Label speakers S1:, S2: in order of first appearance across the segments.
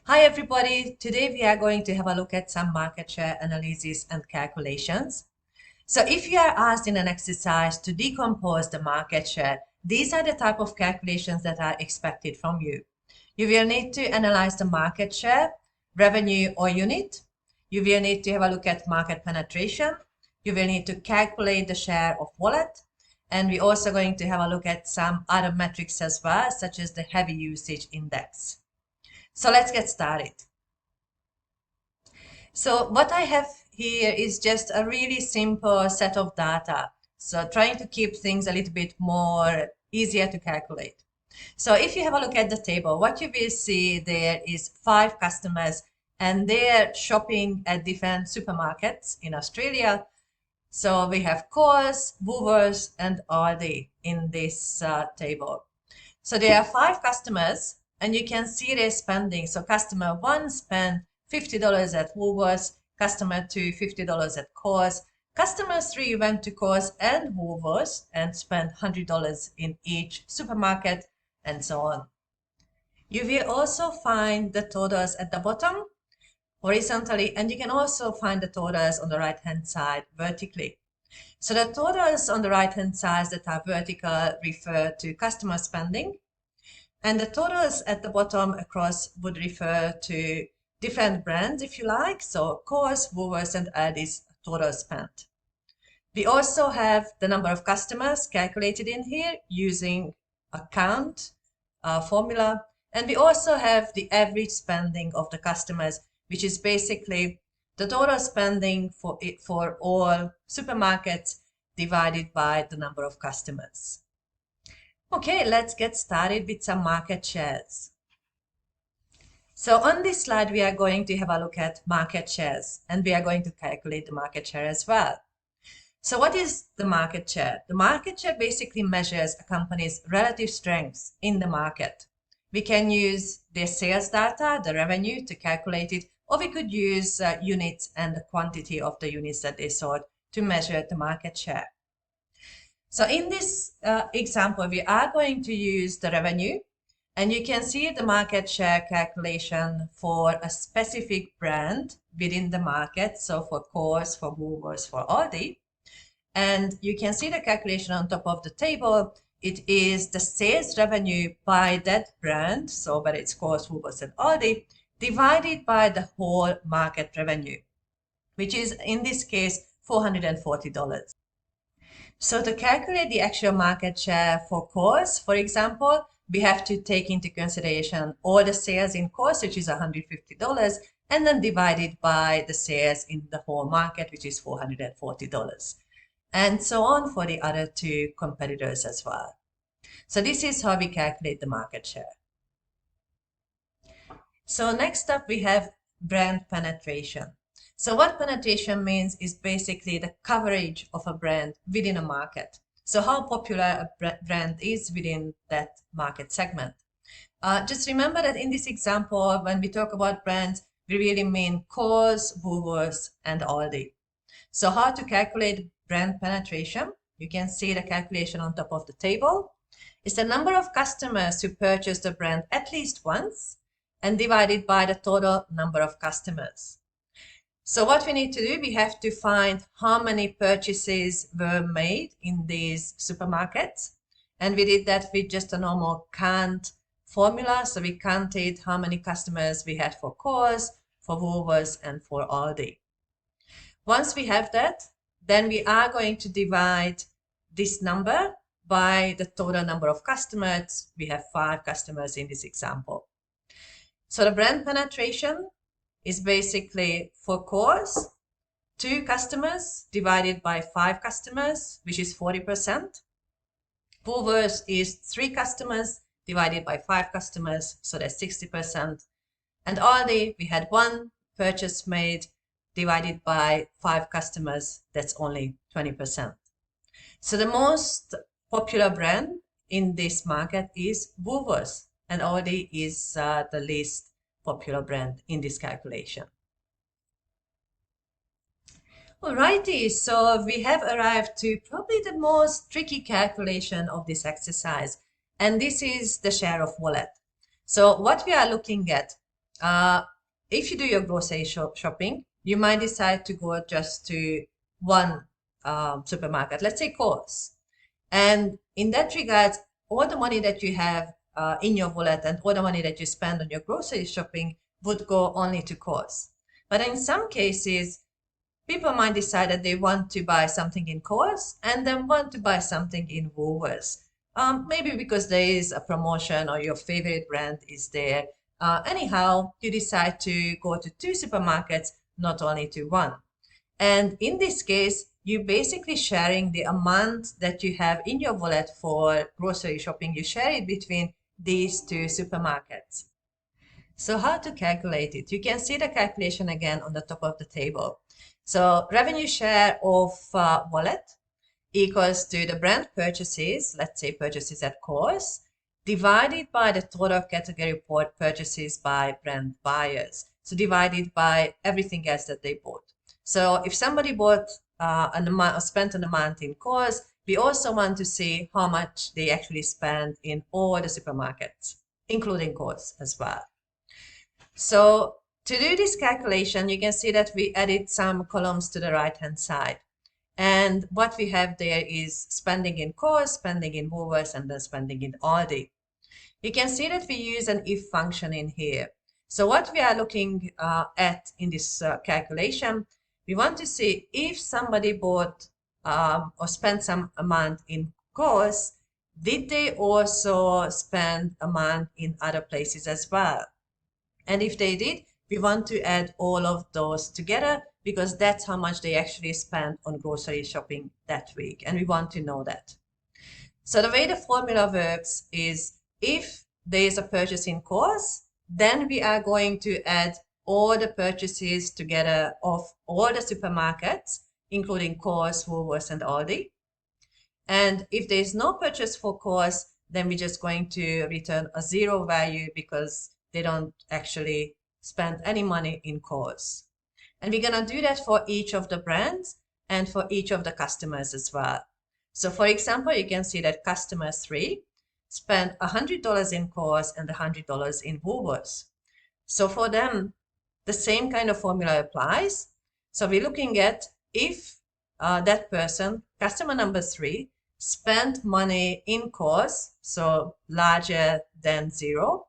S1: Hi everybody, today we are going to have a look at some market share analysis and calculations. So if you are asked in an exercise to decompose the market share, these are the type of calculations that are expected from you. You will need to analyze the market share, revenue or unit. You will need to have a look at market penetration. You will need to calculate the share of wallet. And we're also going to have a look at some other metrics as well, such as the heavy usage index. So let's get started. So what I have here is just a really simple set of data. So trying to keep things a little bit more easier to calculate. So if you have a look at the table, what you will see there is 5 customers and they're shopping at different supermarkets in Australia. So we have Coles, Woolworths and Aldi in this table. So there are 5 customers and you can see their spending. So customer 1 spent $50 at Woolworths, customer 2 $50 at Coles, customer 3 went to Coles and Woolworths and spent $100 in each supermarket, and so on. You will also find the totals at the bottom horizontally, and you can also find the totals on the right hand side vertically. So the totals on the right hand side that are vertical refer to customer spending, and the totals at the bottom across would refer to different brands, if you like. So Coles, Woolworths and Aldi's total spent. We also have the number of customers calculated in here using a count formula. And we also have the average spending of the customers, which is basically the total spending for all supermarkets divided by the number of customers. Okay, let's get started with some market shares. So on this slide, we are going to have a look at market shares and we are going to calculate the market share as well. So what is the market share? The market share basically measures a company's relative strengths in the market. We can use their sales data, the revenue, to calculate it, or we could use units and the quantity of the units that they sold to measure the market share. So in this example, we are going to use the revenue, and you can see the market share calculation for a specific brand within the market. So for Coles, for Woolworths, for Aldi. And you can see the calculation on top of the table. It is the sales revenue by that brand, so whether it's Coles, Woolworths and Aldi, divided by the whole market revenue, which is in this case $440. So to calculate the actual market share for Coles, for example, we have to take into consideration all the sales in Coles, which is $150, and then divided by the sales in the whole market, which is $440. And so on for the other 2 competitors as well. So this is how we calculate the market share. So next up we have brand penetration. So what penetration means is basically the coverage of a brand within a market. So how popular a brand is within that market segment. Just remember that in this example, when we talk about brands, we really mean Coles, Woolworths and Aldi. So how to calculate brand penetration? You can see the calculation on top of the table. It's the number of customers who purchase the brand at least once and divided by the total number of customers. So what we need to do, we have to find how many purchases were made in these supermarkets. And we did that with just a normal count formula. So we counted how many customers we had for Coles, for Woolworths and for Aldi. Once we have that, then we are going to divide this number by the total number of customers. We have 5 customers in this example. So the brand penetration is basically for Coles, 2 customers divided by 5 customers, which is 40%. Woolworths is 3 customers divided by 5 customers, so that's 60%. And Aldi, we had 1 purchase made divided by 5 customers, that's only 20%. So the most popular brand in this market is Woolworths, and Aldi is the least popular brand in this calculation. Alrighty, so we have arrived to probably the most tricky calculation of this exercise, and this is the share of wallet. So what we are looking at if you do your grocery shopping, you might decide to go just to one supermarket, let's say Coles. And in that regard, all the money that you have in your wallet and all the money that you spend on your grocery shopping would go only to Coles. But in some cases, people might decide that they want to buy something in Coles and then want to buy something in Woolworths. Maybe because there is a promotion or your favorite brand is there. Anyhow, you decide to go to two supermarkets, not only to one. And in this case, you're basically sharing the amount that you have in your wallet for grocery shopping. You share it between these two supermarkets. So how to calculate it? You can see the calculation again on the top of the table. So revenue share of wallet equals to the brand purchases, let's say purchases at cost, divided by the total category purchases by brand buyers. So divided by everything else that they bought. So if somebody bought an amount or spent an amount in cost, we also want to see how much they actually spend in all the supermarkets, including cost as well. So to do this calculation, you can see that we added some columns to the right-hand side. And what we have there is spending in cost, spending in Woolworths, and then spending in Aldi. You can see that we use an if function in here. So what we are looking at in this calculation, we want to see if somebody bought or spent some amount in cost, did they also spend amount in other places as well? And if they did, we want to add all of those together because that's how much they actually spent on grocery shopping that week. And we want to know that. So the way the formula works is if there is a purchase in cost, then we are going to add all the purchases together of all the supermarkets, including Coles, Woolworths, and Aldi. And if there is no purchase for cost, then we're just going to return a zero value because they don't actually spend any money in cost. And we're going to do that for each of the brands and for each of the customers as well. So for example, you can see that customer 3 spent $100 in cost and $100 in Woolworths. So for them, the same kind of formula applies. So we're looking at if that person, customer number 3, spent money in cost, so larger than zero,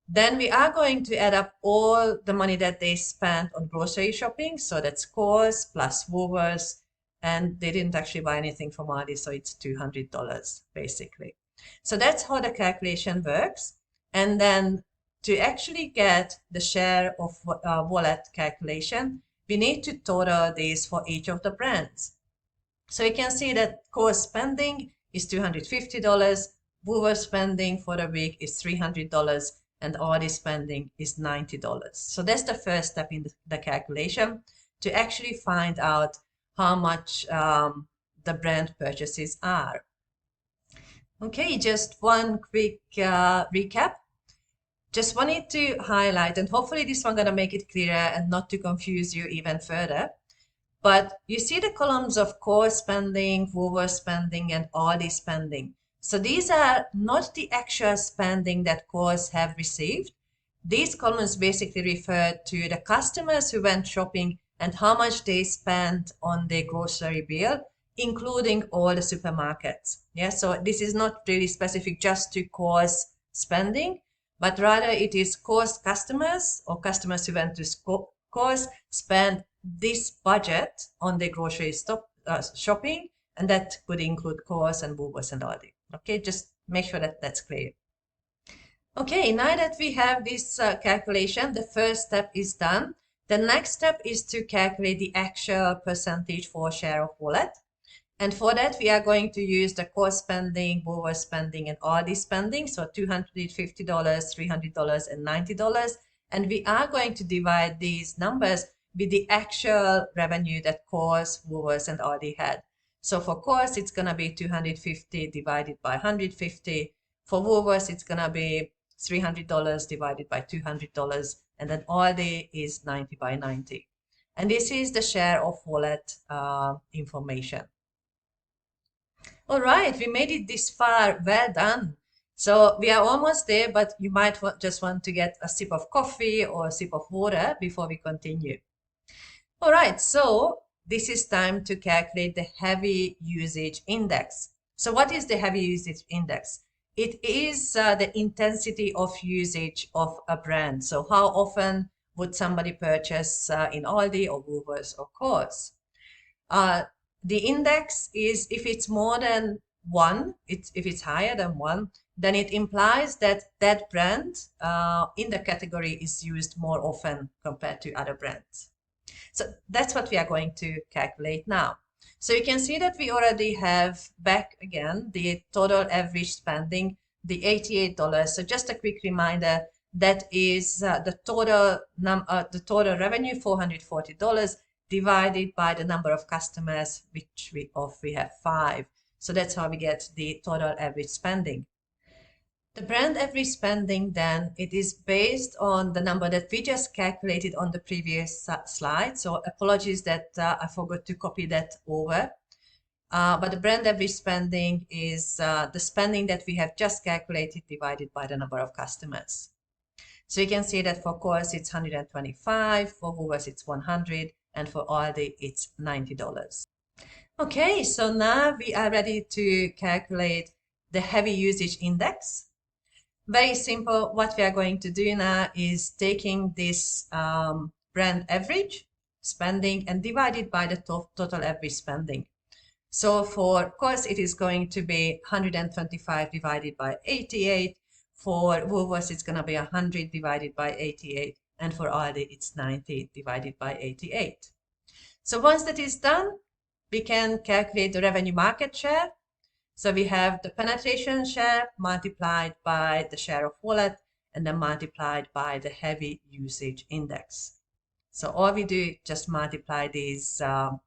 S1: then we are going to add up all the money that they spent on grocery shopping. So that's cost plus Woolworths, and they didn't actually buy anything from Aldi, so it's $200 basically. So that's how the calculation works. And then to actually get the share of wallet calculation, we need to total these for each of the brands. So you can see that cost spending is $250, Woolworths spending for the week is $300, and Aldi spending is $90. So that's the first step in the calculation to actually find out how much the brand purchases are. Okay, just one quick recap. Just wanted to highlight, and hopefully this one gonna make it clearer and not to confuse you even further. But you see the columns of core spending, Woolworths spending, and Aldi spending. So these are not the actual spending that cores have received. These columns basically refer to the customers who went shopping and how much they spent on their grocery bill, including all the supermarkets. Yeah, so this is not really specific just to cores spending, but rather it is cores customers or customers who went to cores spend this budget on their grocery shopping, and that could include Coles and Woolworths and Aldi. Okay, just make sure that that's clear. Okay, now that we have this calculation, the first step is done. The next step is to calculate the actual percentage for share of wallet. And for that, we are going to use the core spending, Woolworths spending, and Aldi spending. So $250, $300, and $90. And we are going to divide these numbers with the actual revenue that Coles, Woolworths, and Aldi had. So for Coles, it's going to be 250 divided by 150. For Woolworths, it's going to be $300 divided by $200. And then Aldi is 90 by 90. And this is the share of wallet information. All right, we made it this far. Well done. So we are almost there, but you might just want to get a sip of coffee or a sip of water before we continue. All right, so this is time to calculate the heavy usage index. So what is the heavy usage index? It is the intensity of usage of a brand. So how often would somebody purchase in Aldi or Woolworths or Coles? Uh, the index is if it's more than one, if it's higher than one, then it implies that that brand in the category is used more often compared to other brands. So that's what we are going to calculate now. So you can see that we already have back again the total average spending, the $88. So just a quick reminder, that is the total revenue, $440 divided by the number of customers, which we have 5. So that's how we get the total average spending. The brand average spending, then, it is based on the number that we just calculated on the previous slide. So apologies that I forgot to copy that over. But the brand average spending is the spending that we have just calculated divided by the number of customers. So you can see that for Coles it's 125, for Woolworths it's 100, and for Aldi it's $90. Okay, so now we are ready to calculate the heavy usage index. Very simple. What we are going to do now is taking this brand average spending and divide it by the total average spending. So for Coles, it is going to be 125 divided by 88. For Woolworths, it's going to be 100 divided by 88. And for Aldi, it's 90 divided by 88. So once that is done, we can calculate the revenue market share. So we have the penetration share multiplied by the share of wallet and then multiplied by the heavy usage index. So all we do is just multiply these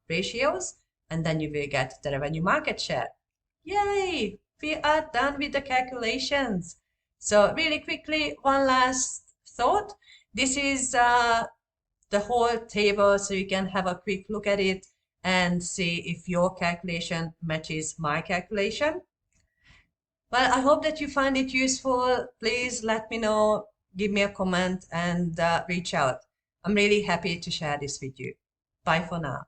S1: ratios and then you will get the revenue market share. Yay! We are done with the calculations. So really quickly, one last thought. This is the whole table so you can have a quick look at it and see if your calculation matches my calculation. Well, I hope that you find it useful. Please let me know, give me a comment and reach out. I'm really happy to share this with you. Bye for now.